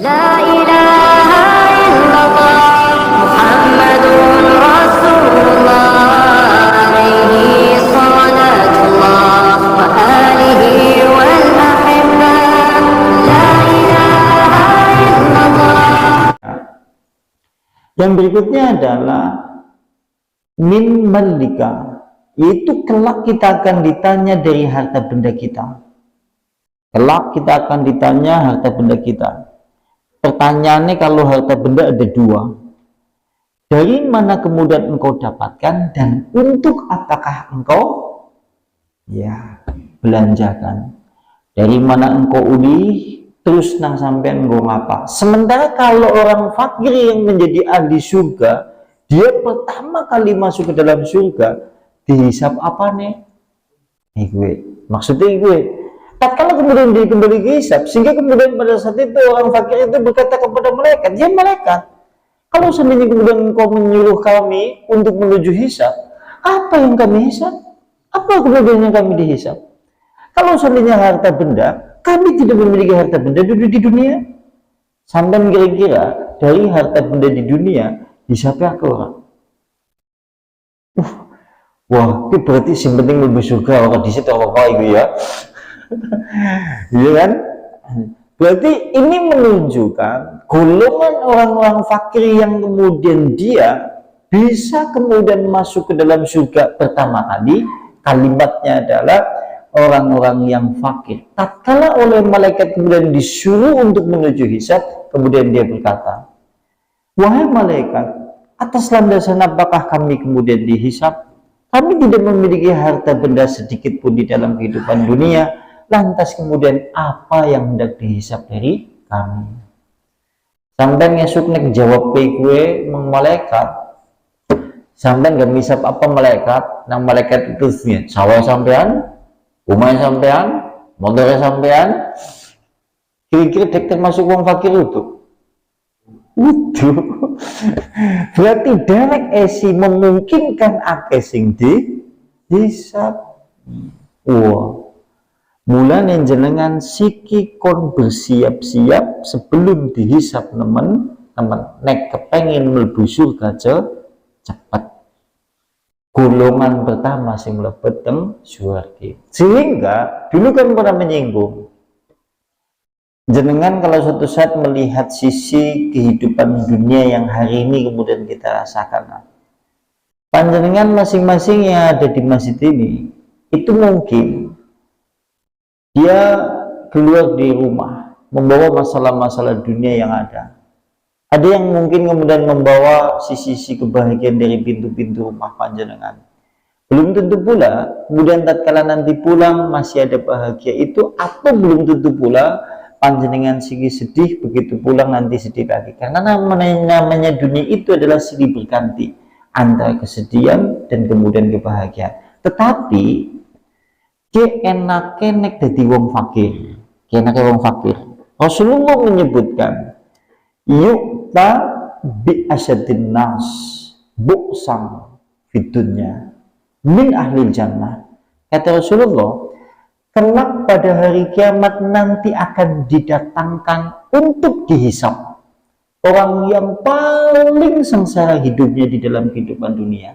La ilaha illallah Muhammadun Rasulullah alaihi salatullah wa alihi wal ahibbah. La ilaha illallah. Yang berikutnya adalah min malika, yaitu kelak kita akan ditanya dari harta benda kita. Kelak kita akan ditanya harta benda kita. Pertanyaannya kalau harta benda ada dua. Dari mana kemudian engkau dapatkan dan untuk apakah engkau belanjakan? Dari mana engkau ulih, terus nang sampean engkau ngapa? Sementara kalau orang fakir yang menjadi ahli surga, dia pertama kali masuk ke dalam surga, dihisap apa nih? Gue. Maksudnya gue. Tatkala kemudian dia kembali dihisap, sehingga kemudian pada saat itu orang fakir itu berkata kepada malaikat, ya malaikat, kalau seandainya kemudian engkau menyuruh kami untuk menuju hisap, apa yang kami hisap? Apa kemudian yang kami dihisap? Kalau seandainya harta benda, kami tidak memiliki harta benda dulu di dunia. Sampai kira-kira dari harta benda di dunia, hisapnya ke orang. Wah, itu berarti yang penting lebih surga orang di situ apa itu ya. Iya kan? Berarti ini menunjukkan golongan orang-orang fakir yang kemudian dia bisa kemudian masuk ke dalam surga pertama kali. Kalimatnya adalah orang-orang yang fakir. Tatkala oleh malaikat kemudian disuruh untuk menuju hisab, kemudian dia berkata, wahai malaikat, atas landasan apakah kami kemudian dihisab? Kami tidak memiliki harta benda sedikit pun di dalam kehidupan dunia. Lantas kemudian apa yang hendak dihisap dari kami? Sampai ngesuk nek jawab gue malaikat. Sampai gak misap apa malaikat? Nang malaikat itu sawah sampean, rumah sampean, motornya sampean. Kira-kira dek termasuk wong fakir itu. Berarti derek esi memungkinkan akeh sing dihisap. Wah. Mulane jenengan siki kon bersiap-siap sebelum dihisap teman-teman. Nek kepengin mlebu surga cepet. Golongan pertama sing mlebet teng surga. Sehingga dulu kan pernah menyinggung. Jenengan kalau suatu saat melihat sisi kehidupan dunia yang hari ini kemudian kita rasakan. Panjenengan masing-masing yang ada di masjid ini itu mungkin dia keluar di rumah membawa masalah-masalah dunia yang ada. Ada yang mungkin kemudian membawa sisi-sisi kebahagiaan dari pintu-pintu rumah panjenengan. Belum tentu pula kemudian tatkala nanti pulang masih ada bahagia itu, atau belum tentu pula panjenengan sedih begitu pulang nanti sedih lagi. Karena namanya dunia itu adalah silih berganti antara kesedihan dan kemudian kebahagiaan. Tetapi enaknya nek dadi wong fakir. Enaknya wong fakir. Rasulullah menyebutkan yu'ta bi asyadin nas bu'sang fidunya min ahli jannah. Kata Rasulullah, kelak pada hari kiamat nanti akan didatangkan untuk dihisap orang yang paling sengsara hidupnya di dalam kehidupan dunia.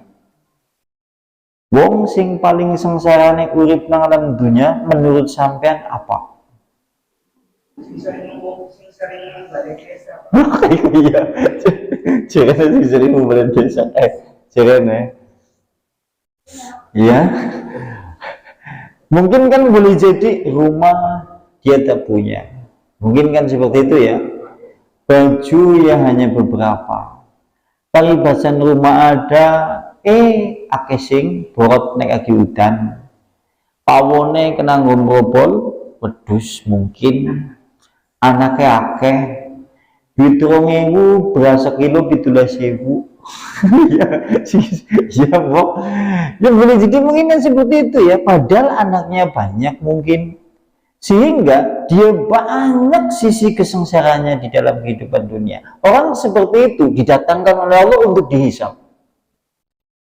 Wong sing paling sengsarane urip nang alam dunia menurut sampean apa? Iya. Jangan sing sering ngumpulin desa. Jangan ya. Mungkin kan boleh jadi rumah dia tak punya. Mungkin kan seperti itu ya. Baju ya hanya beberapa. Paribasan rumah ada, akeh sing borot nek lagi udan. Pawone kena ngombrobol, wedhus mungkin. Anaknya akeh. Duit 2.000 berasa kilo 17.000. Ya, Bok. Ya boleh jadi mungkin kan seperti itu ya. Padahal anaknya banyak mungkin. Sehingga dia banyak sisi kesengsaraannya di dalam kehidupan dunia. Orang seperti itu didatangkan oleh Allah untuk dihisap.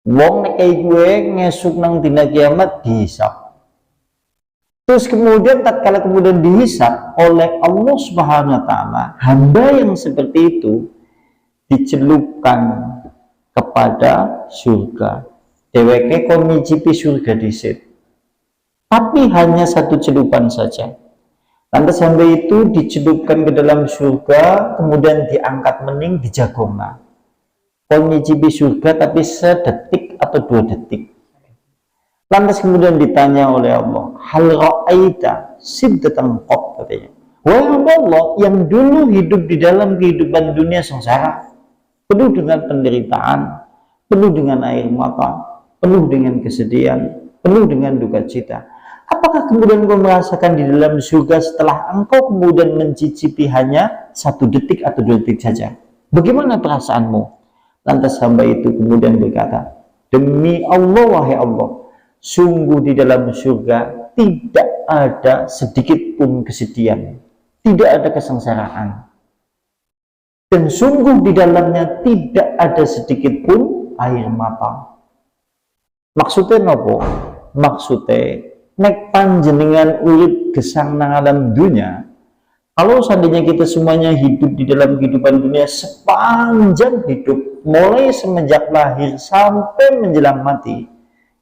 Wong nek kayak gue ngesuk nang dina kiamat dihisap. Terus kemudian tatkala kemudian dihisab oleh Allah Subhanahu wa taala, hamba yang seperti itu dicelupkan kepada surga. Dheweke kon nyicipi surga dhisik. Tapi hanya satu celupan saja. Lantas hamba itu dicelupkan ke dalam surga, kemudian diangkat mening dijagongna. Kon nyicipi surga tapi sedetik atau 2 detik. Lantas kemudian ditanya oleh Allah, hal ra'aita siddatan qab, katanya. Wahai Allah yang dulu hidup di dalam kehidupan dunia sengsara, penuh dengan penderitaan, penuh dengan air mata, penuh dengan kesedihan, penuh dengan duka cita. Apakah kemudian kau merasakan di dalam surga setelah engkau kemudian mencicipi hanya 1 detik atau 2 detik saja? Bagaimana perasaanmu? Lantas hamba itu kemudian berkata, demi Allah, wahai Allah, sungguh di dalam surga tidak ada sedikit pun kesedihan, tidak ada kesengsaraan, dan sungguh di dalamnya tidak ada sedikit pun air mata. Maksudnya nopo? Maksudnya nek panjenengan urip gesang nang alam dunia, kalau seandainya kita semuanya hidup di dalam kehidupan dunia sepanjang hidup, mulai semenjak lahir sampai menjelang mati,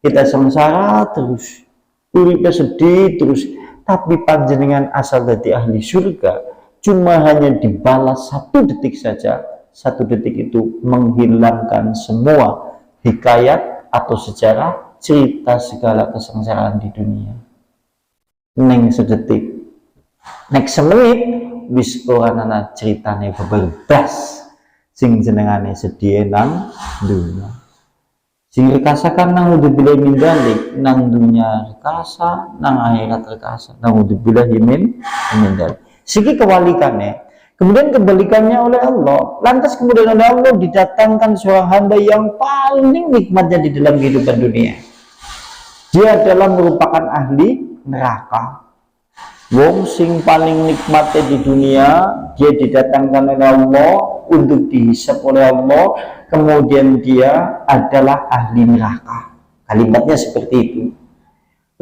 kita sengsara terus, uripnya sedih terus, tapi panjenengan asal dari ahli surga, cuma hanya dibalas 1 detik saja. 1 detik itu menghilangkan semua hikayat atau sejarah cerita segala kesengsaraan di dunia. Neng sedetik, nek semenit, wis ora ana ceritane beberbas sing jenengane sedih nang dunia. Sing rekasakan nang udzubillah min dzalik, nang dunia rekasa, nang akhirat rekasa, nang udzubillah min dzalik. Siki kebalikannya. Kemudian kebalikannya oleh Allah. Lantas kemudian oleh Allah didatangkan seorang hamba yang paling nikmatnya di dalam kehidupan dunia. Dia adalah merupakan ahli neraka. Wong sing paling nikmatnya di dunia, dia didatangkan oleh Allah untuk dihisab oleh Allah, kemudian dia adalah ahli neraka. Kalimatnya seperti itu.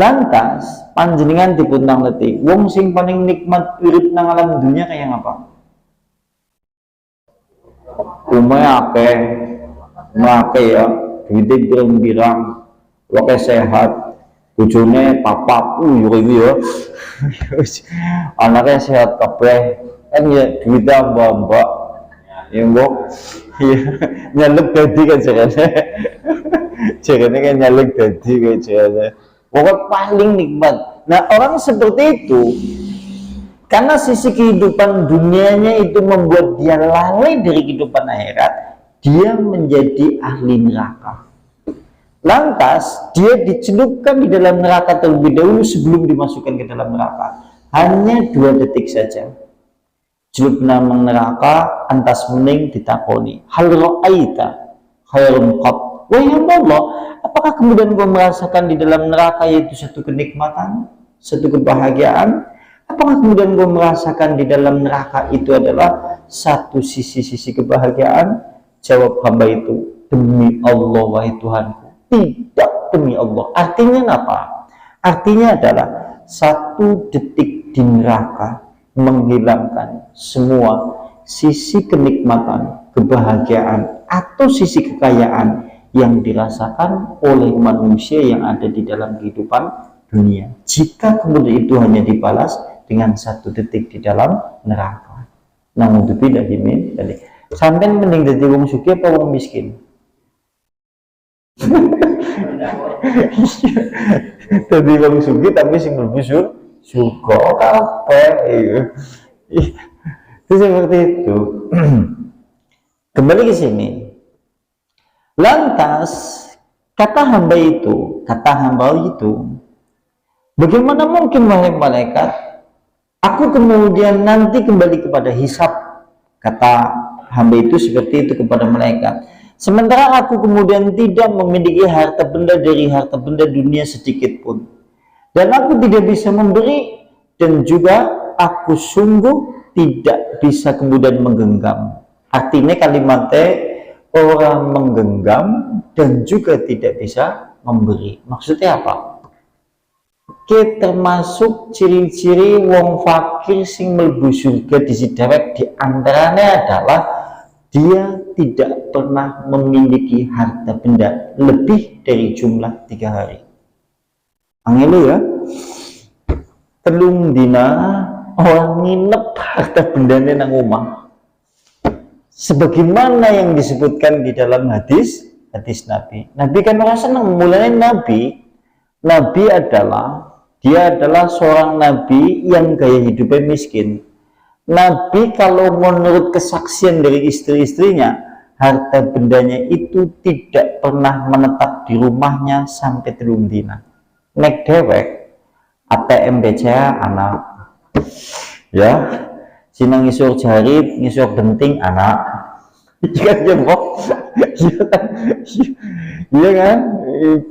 Lantas panjenengan dipundang letik, wong sing paling nikmat urip nang alam dunia kayak apa? Akeh ya, duitnya birang-birang, wae sehat, bojone papat, ya. Anaknya sehat kabeh, kan ya duitnya mbak-mbak, ya mbok, nyalek dadi kan jarane kan nyalek dadi kan jarane. Pokoknya paling nikmat. Nah orang seperti itu, karena sisi kehidupan dunianya itu membuat dia lalai dari kehidupan akhirat, dia menjadi ahli neraka. Lantas dia dicelupkan di dalam neraka terlebih dahulu sebelum dimasukkan ke dalam neraka. Hanya 2 detik saja. Celup nang neraka, antas mening ditakoni, hal ra'aita khairum qab. Wahai Allah, apakah kemudian kau merasakan di dalam neraka yaitu satu kenikmatan, satu kebahagiaan? Apakah kemudian kau merasakan di dalam neraka itu adalah satu sisi-sisi kebahagiaan? Jawab hamba itu, demi Allah wahai Tuhanku, tidak demi Allah. Artinya apa? Artinya adalah 1 detik di neraka menghilangkan semua sisi kenikmatan, kebahagiaan, atau sisi kekayaan yang dirasakan oleh manusia yang ada di dalam kehidupan dunia. Jika kemudian itu hanya dibalas dengan 1 detik di dalam neraka. Namun itu tidak dimin. Sampai mending jadi wong sugih apa wong miskin? Jadi wong sugih tapi sing mlebu surga kabeh. Itu seperti itu. Kembali ke sini. Lantas kata hamba itu, bagaimana mungkin wahai malaikat, aku kemudian nanti kembali kepada hisab? Kata hamba itu seperti itu kepada malaikat. Sementara aku kemudian tidak memiliki harta benda dari harta benda dunia sedikit pun, dan aku tidak bisa memberi, dan juga aku sungguh tidak bisa kemudian menggenggam. Artinya kalimatnya orang menggenggam dan juga tidak bisa memberi. Maksudnya apa? termasuk ciri-ciri wong fakir sing mlebu surga di sidewek, di antaranya adalah dia tidak pernah memiliki harta benda lebih dari jumlah 3 hari. Angelo ya, telung dina orang nginep harta bendanya nang omah. Sebagaimana yang disebutkan di dalam hadis Nabi. Nabi kan merasa senang, mulanya Nabi adalah seorang nabi yang gaya hidupnya miskin. Nabi kalau menurut kesaksian dari istri-istrinya, harta bendanya itu tidak pernah menetap di rumahnya sampai telung dina. Nek dewek ATM BCA anak, ya sinang ngisor jarit, ngisor genting anak, iya kan jembok, iya kan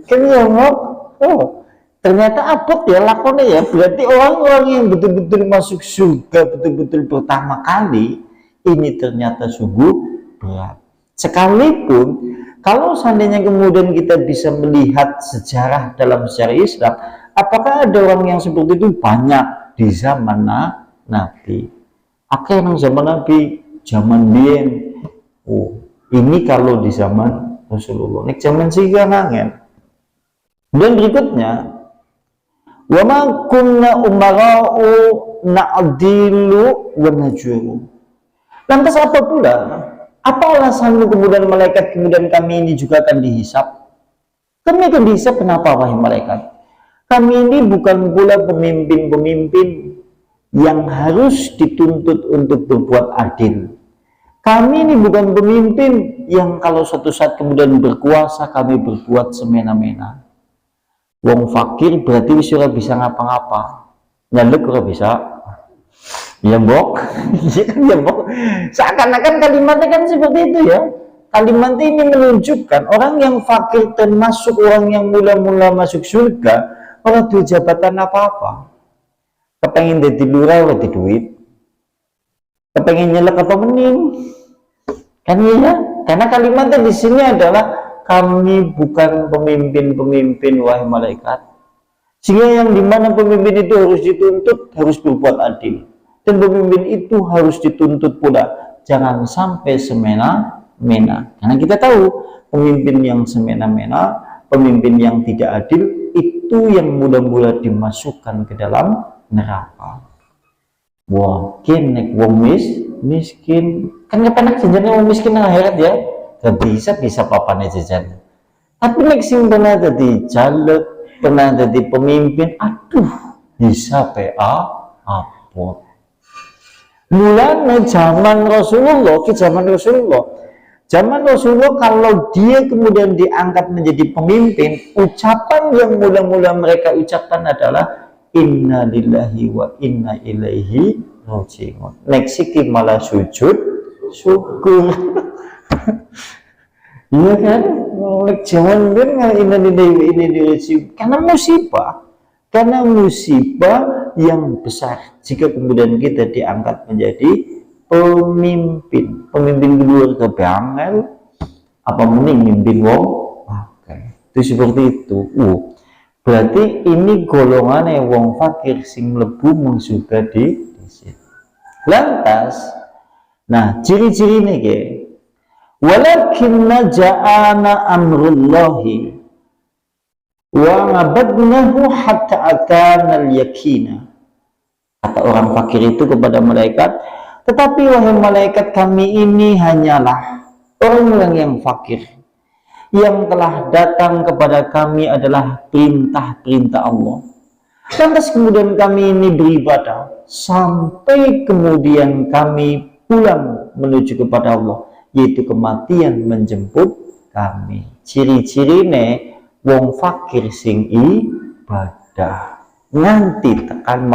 jembok. Oh, ternyata abot ya lakonnya ya. Berarti orang-orang yang betul-betul masuk surga betul-betul pertama kali ini ternyata sungguh berat. Sekalipun kalau seandainya kemudian kita bisa melihat sejarah dalam sejarah Islam, apakah ada orang yang seperti itu? Banyak di zaman Nabi. Akhirnya zaman Nabi, zaman Bien. Oh, ini kalau di zaman Rasulullah. Nek zaman siga nangen. Dan berikutnya, wa ma kunna umara'u na'dilu wa najuru. Lantas apa pula? Apa alasanmu kemudian malaikat kemudian kami ini juga akan dihisap? Kami akan dihisap kenapa wahai malaikat? Kami ini bukan pula pemimpin-pemimpin yang harus dituntut untuk berbuat adil. Kami ini bukan pemimpin yang kalau suatu saat kemudian berkuasa kami berbuat semena-mena. Wong fakir berarti wis ora bisa ngapa-ngapa. Nyalek ora bisa. Ya mbok, iya kan ya mbok. Seakan-akan kalimatnya kan seperti itu ya. Kalimat ini menunjukkan orang yang fakir termasuk orang yang mula-mula masuk surga, orang tuh jabatan apa-apa. Kepengen jadi lurah wedi duit. Kepengen nyelek apa mening. Kan ya, karena kalimatnya di sini adalah kami bukan pemimpin-pemimpin wahai malaikat. Sehingga yang dimana pemimpin itu harus dituntut, harus berbuat adil. Dan pemimpin itu harus dituntut pula jangan sampai semena-mena. Karena kita tahu pemimpin yang semena-mena, pemimpin yang tidak adil itu yang mula-mula dimasukkan ke dalam neraka. Mungkin nek wong miskin kan kepenak jajannya wong miskin nang akhirat ya. Gak bisa papane jajan. Tapi nek sing pernah jadi jaluk, pernah jadi pemimpin, aduh bisa PA apot. Mulanya zaman Rasulullah kalau dia kemudian diangkat menjadi pemimpin, ucapan yang mula-mula mereka ucapkan adalah inna lillahi wa inna ilaihi raji'un. Nek siki malah sujud syukur. Iya kan? Nek zaman ben inna lillahi wa inna ilaihi raji'un. Karena musibah yang besar jika kemudian kita diangkat menjadi pemimpin keluarga bangel apa mending mimpin wong itu seperti itu. Berarti ini golongannya wong fakir sing mlebu mung surga di situ. Lantas nah ciri-ciri ini ke walakinna ja'ana amrullahi wa ngabadnahu hatta atana al-yakina. Kata orang fakir itu kepada malaikat, tetapi wahai malaikat kami ini hanyalah orang yang fakir yang telah datang kepada kami adalah perintah-perintah Allah. Lantas kemudian kami ini beribadah sampai kemudian kami pulang menuju kepada Allah, yaitu kematian menjemput kami. Ciri-cirine wong fakir sing ibadah nganti tekan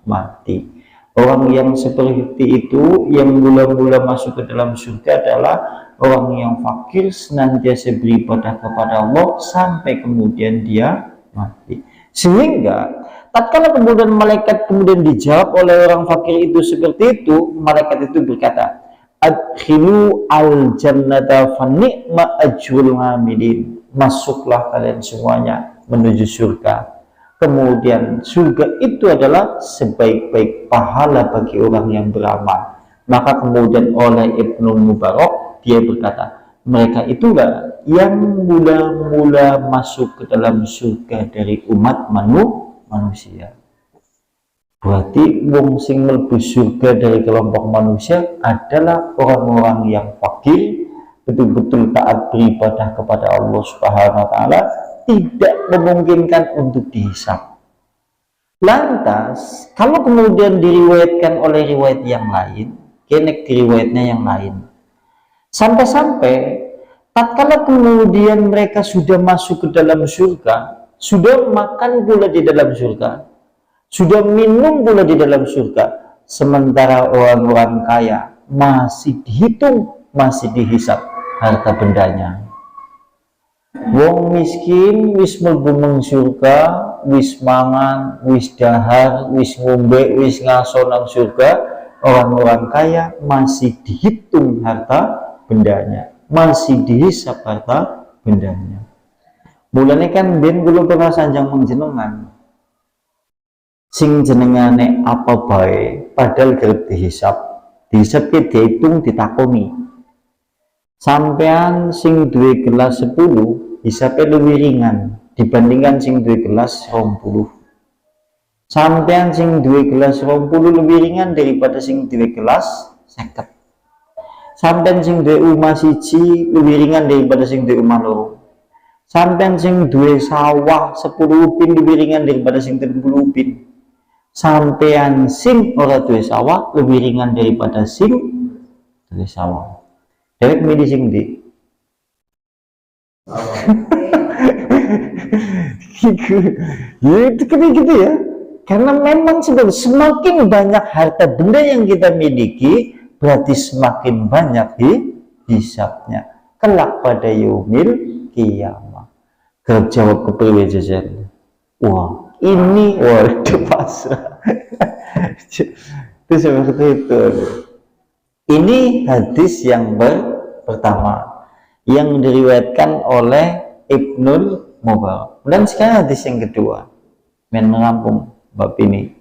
mati. Orang yang seperti itu yang mula-mula masuk ke dalam surga adalah orang yang fakir senantiasa beribadah kepada Allah sampai kemudian dia mati. Sehingga tatkala kemudian malaikat kemudian dijawab oleh orang fakir itu seperti itu, malaikat itu berkata, adkhilu al jannata fa ni'ma ajrul amilin. Masuklah kalian semuanya menuju surga. kemudian surga itu adalah sebaik-baik pahala bagi orang yang beramal. Maka kemudian oleh Ibnu Mubarak dia berkata, mereka itulah yang mula-mula masuk ke dalam surga dari umat manusia. Berarti wong sing mlebu surga dari kelompok manusia adalah orang-orang yang fakir, betul-betul taat beribadah kepada Allah Subhanahu wa taala, tidak memungkinkan untuk dihisab. Lantas, kalau kemudian diriwayatkan oleh riwayat yang lain, kenek riwayatnya yang lain, sampai-sampai tatkala kemudian mereka sudah masuk ke dalam surga, sudah makan pula di dalam surga, sudah minum pula di dalam surga, sementara orang-orang kaya masih dihitung, masih dihisab harta bendanya. Wong miskin wis mlebu nang surga, wis mangan, wis dahar, wis ngombe, wis ngaso nang surga. Orang-orang kaya masih dihitung harta bendanya, masih dihisab harta bendanya. Mulane kan ben kula pernah sanjang menjenengan, sing jenengane apa bae padahal kerep dihisab ki dihitung ditakoni. Sampean sing duwe gelas 10 hisabe luwih ringan dibandingkan sing duwe gelas 20. Sampean sing duwe gelas 20 lebih ringan daripada sing duwe gelas 50. Sampean sing duwe omah siji lebih ringan daripada sing duwe omah loro. Sampean sing duwe sawah 10 upin lebih ringan daripada sing 30 upin. Sampean sing ora duwe sawah lebih ringan daripada sing duwe sawah. Derek milih sing ndi? Ya itu kan gitu ya. Karena memang semakin banyak harta benda yang kita miliki, berarti semakin banyak hisabnya. Kelak pada yaumil kiamah. Jawab kepriwe jajan. Wah, ini waduh pasrah. Itu seperti itu. Ini hadis yang pertama yang diriwayatkan oleh Ibnu Mubarak. Dan sekarang hadis yang kedua, men merampung bab ini.